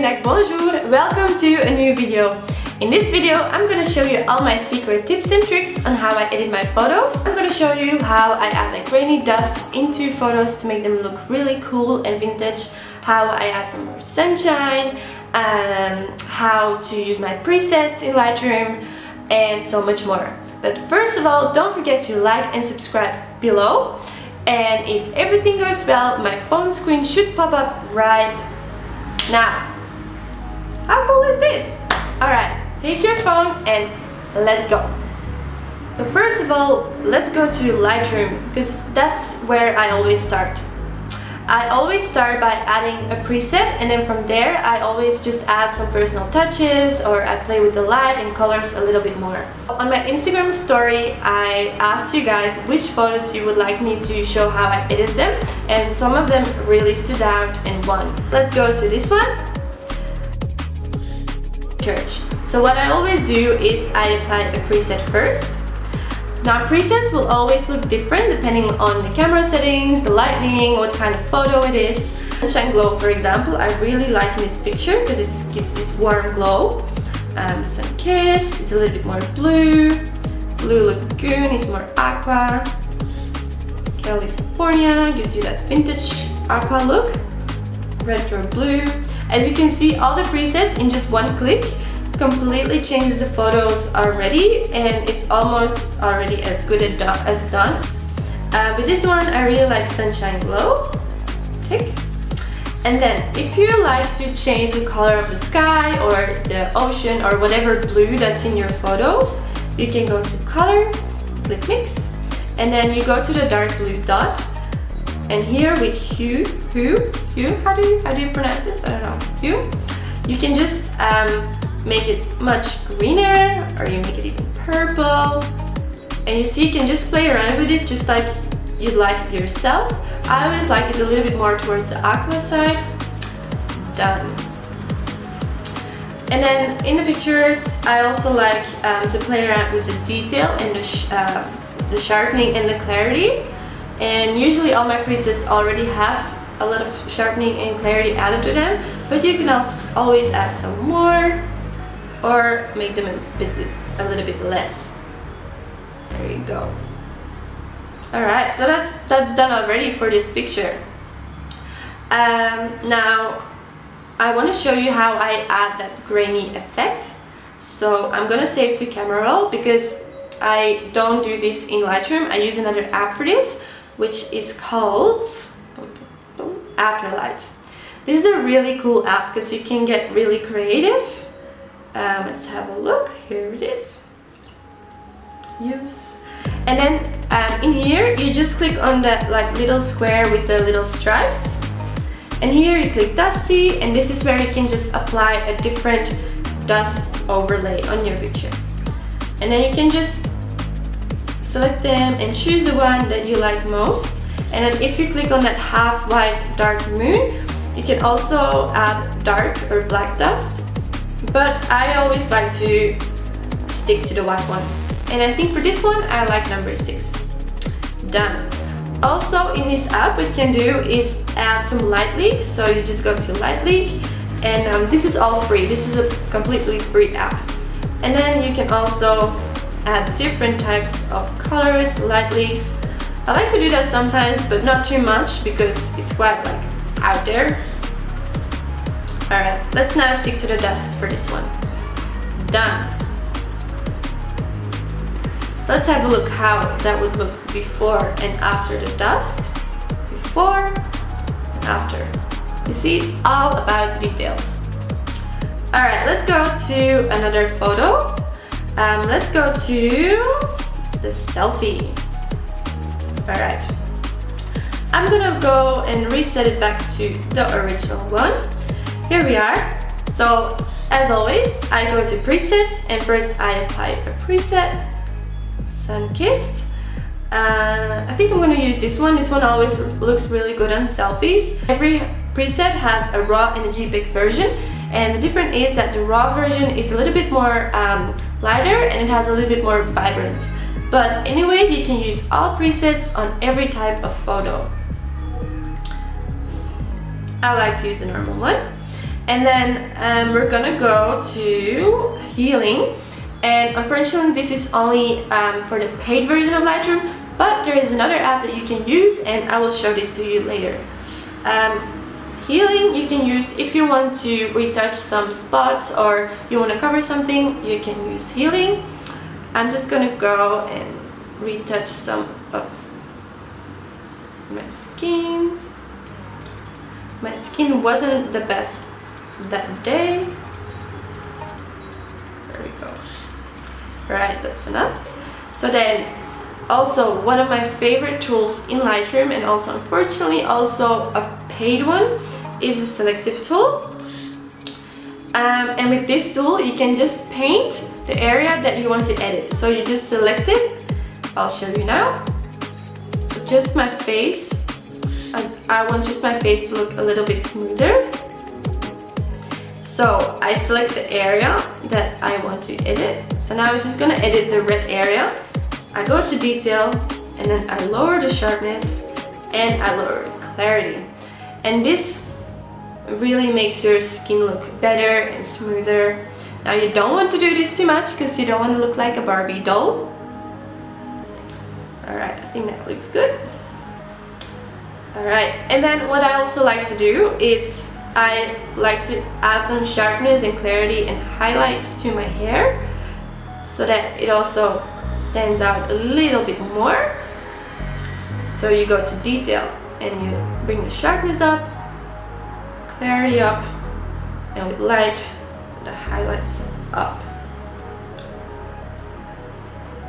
bonjour, welcome to a new video. In this video, I'm gonna show you all my secret tips and tricks on how I edit my photos. I'm gonna show you how I add like rainy dust into photos to make them look really cool and vintage, how I add some more sunshine, how to use my presets in Lightroom, and so much more. But first of all, don't forget to like and subscribe below. And if everything goes well, my phone screen should pop up right now. How cool is this? Alright, take your phone and let's go. So first of all, let's go to Lightroom, because that's where I always start. I always start by adding a preset, and then from there I always just add some personal touches, or I play with the light and colors a little bit more. On my Instagram story, I asked you guys which photos you would like me to show how I edit them, and some of them really stood out and won. Let's go to this one. Church. So what I always do is I apply a preset first. Now presets will always look different depending on the camera settings, the lighting, what kind of photo it is. Sunshine glow, for example, I really like this picture because it gives this warm glow. Sun-kissed is a little bit more blue. Blue lagoon is more aqua. California gives you that vintage aqua look. Retro blue. As you can see, all the presets in just one click completely changes the photos already, and it's almost already as good as done. With this one, I really like Sunshine Glow. Tick. And then, if you like to change the color of the sky or the ocean or whatever blue that's in your photos, you can go to Color, click Mix, and then you go to the dark blue dot. And here with hue, how do you pronounce this? I don't know. Hue. You can just make it much greener, or you make it even purple, and you see you can just play around with it just like you'd like it yourself. I always like it a little bit more towards the aqua side. Done. And then in the pictures I also like to play around with the detail and the sharpening and the clarity, and usually all my presets already have a lot of sharpening and clarity added to them, but you can also always add some more or make them a little bit less. There you go. Alright, so that's done already for this picture. Now I want to show you how I add that grainy effect. So I'm gonna save to camera roll because I don't do this in Lightroom. I use another app for this, which is called Afterlight. This is a really cool app because you can get really creative. Let's have a look. Here it is. Use. And then in here you just click on that like little square with the little stripes, and here you click Dusty, and this is where you can just apply a different dust overlay on your picture. And then you can just select them and choose the one that you like most. And then if you click on that half white dark moon, you can also add dark or black dust. But I always like to stick to the white one. And I think for this one, I like number 6. Done. Also in this app, what you can do is add some light leak. So you just go to light leak, and this is all free. This is a completely free app. And then you can also add different types of colors, light leaks. I like to do that sometimes, but not too much because it's quite like out there. Alright, let's now stick to the dust for this one. Done. So let's have a look how that would look before and after the dust. Before and after. You see, it's all about details. Alright, let's go to another photo. Let's go to the selfie. Alright. I'm gonna go and reset it back to the original one. Here we are. So as always, I go to presets, and first I apply a preset, Sun-kissed. I think I'm going to use this one. This one always looks really good on selfies. Every preset has a raw and a JPEG version, and the difference is that the raw version is a little bit more lighter, and it has a little bit more vibrance. But anyway, you can use all presets on every type of photo. I like to use the normal one. And then we're gonna go to healing. And unfortunately this is only for the paid version of Lightroom, but there is another app that you can use, and I will show this to you later. Healing you can use if you want to retouch some spots or you want to cover something, you can use healing. I'm just gonna go and retouch some of my skin. My skin wasn't the best that day. There we go. Right, that's enough. So then also one of my favorite tools in Lightroom, and also unfortunately also a paid one, is the selective tool. And with this tool you can just paint the area that you want to edit. So you just select it. I'll show you now. Just my face. I want just my face to look a little bit smoother. So I select the area that I want to edit. So now I'm just gonna edit the red area. I go to detail, and then I lower the sharpness and I lower the clarity. And this really makes your skin look better and smoother. Now you don't want to do this too much because you don't want to look like a Barbie doll. Alright, I think that looks good. Alright, and then what I also like to do is I like to add some sharpness and clarity and highlights to my hair so that it also stands out a little bit more. So you go to detail and you bring the sharpness up, clarity up, and with light, the highlights up.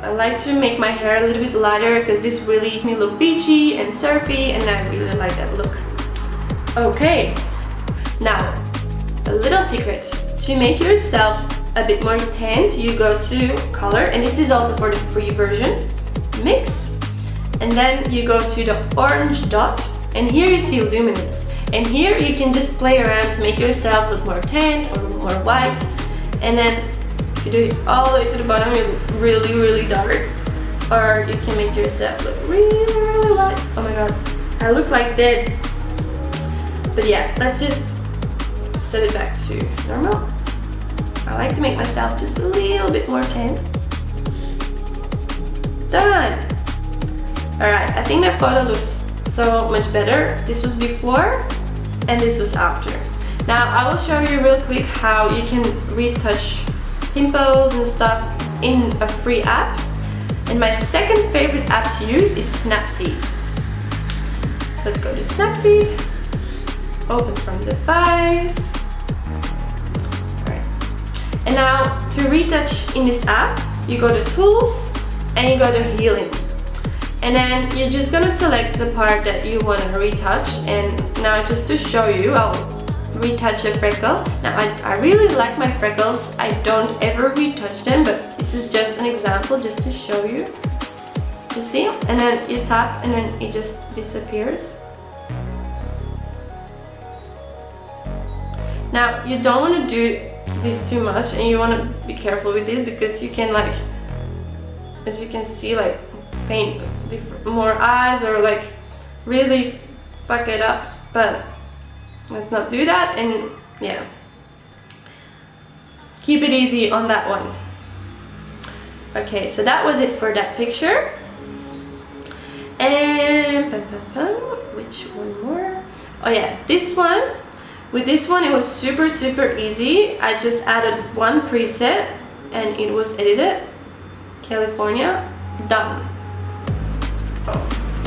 I like to make my hair a little bit lighter because this really makes me look beachy and surfy, and I really like that look. Okay, now a little secret. To make yourself a bit more tanned, you go to color, and this is also for the free version, mix, and then you go to the orange dot, and here you see luminance. And here you can just play around to make yourself look more tan or more white. And then if you do it all the way to the bottom, you look really, really dark. Or you can make yourself look really, really white. Oh my god, I look like that. But yeah, let's just set it back to normal. I like to make myself just a little bit more tan. Done! Alright, I think that photo looks so much better. This was before and this was after. Now I will show you real quick how you can retouch pimples and stuff in a free app. And my second favorite app to use is Snapseed. Let's go to Snapseed, open from device. Alright. And now to retouch in this app, you go to tools and you go to healing. And then you're just gonna select the part that you want to retouch. And now just to show you, I'll retouch a freckle. Now I really like my freckles. I don't ever retouch them, but this is just an example just to show you. You see? And then you tap and then it just disappears. Now you don't want to do this too much, and you want to be careful with this because you can, like, as you can see, like paint more eyes or like really fuck it up, but let's not do that. And yeah, keep it easy on that one. Okay, so that was it for that picture. And which one more? Oh yeah, this one. With this one it was super easy. I just added one preset and it was edited. California, done.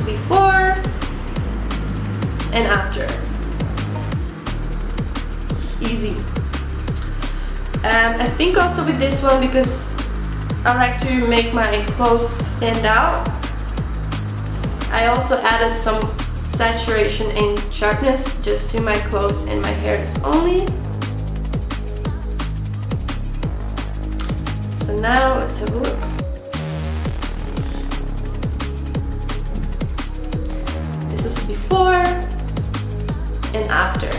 Before and after. Easy. I think also with this one, because I like to make my clothes stand out, I also added some saturation and sharpness just to my clothes and my hairs only. So now let's have a look. This was before and after.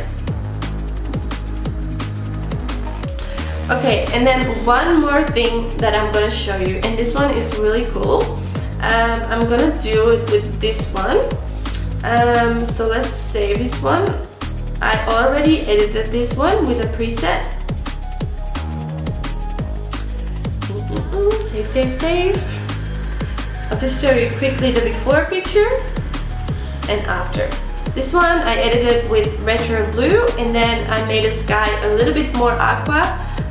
Okay, and then one more thing that I'm gonna show you, and this one is really cool. I'm gonna do it with this one. So let's save this one. I already edited this one with a preset. Save. I'll just show you quickly the before picture and after. This one I edited with retro blue, and then I made the sky a little bit more aqua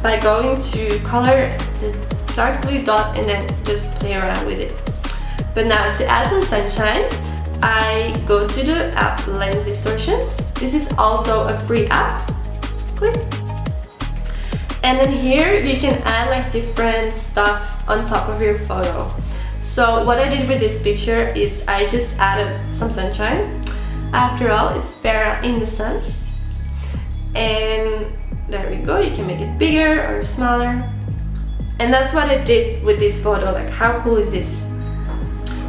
by going to color the dark blue dot and then just play around with it. But now to add some sunshine, I go to the app Lens Distortions. This is also a free app. Click. And then here you can add like different stuff on top of your photo. So what I did with this picture is I just added some sunshine. After all, it's Farahinthesun. And there we go, you can make it bigger or smaller. And that's what I did with this photo. Like, how cool is this?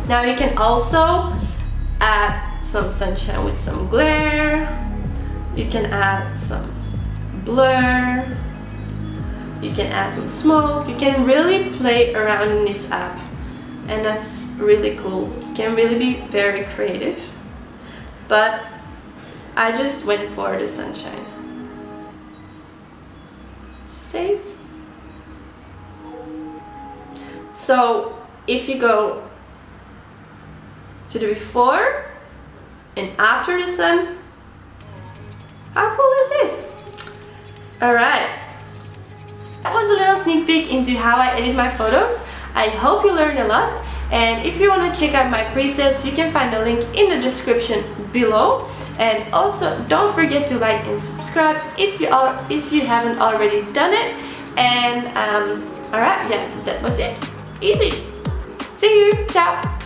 Now you can also add some sunshine with some glare. You can add some blur. You can add some smoke. You can really play around in this app, and that's really cool. You can really be very creative. But I just went for the sunshine. Save. So if you go to the before and after the sun, how cool is this? Alright, that was a little sneak peek into how I edit my photos. I hope you learned a lot, and if you want to check out my presets, you can find the link in the description below. And also don't forget to like and subscribe if you haven't already done it. And alright, yeah, that was it. Easy. See you. Ciao.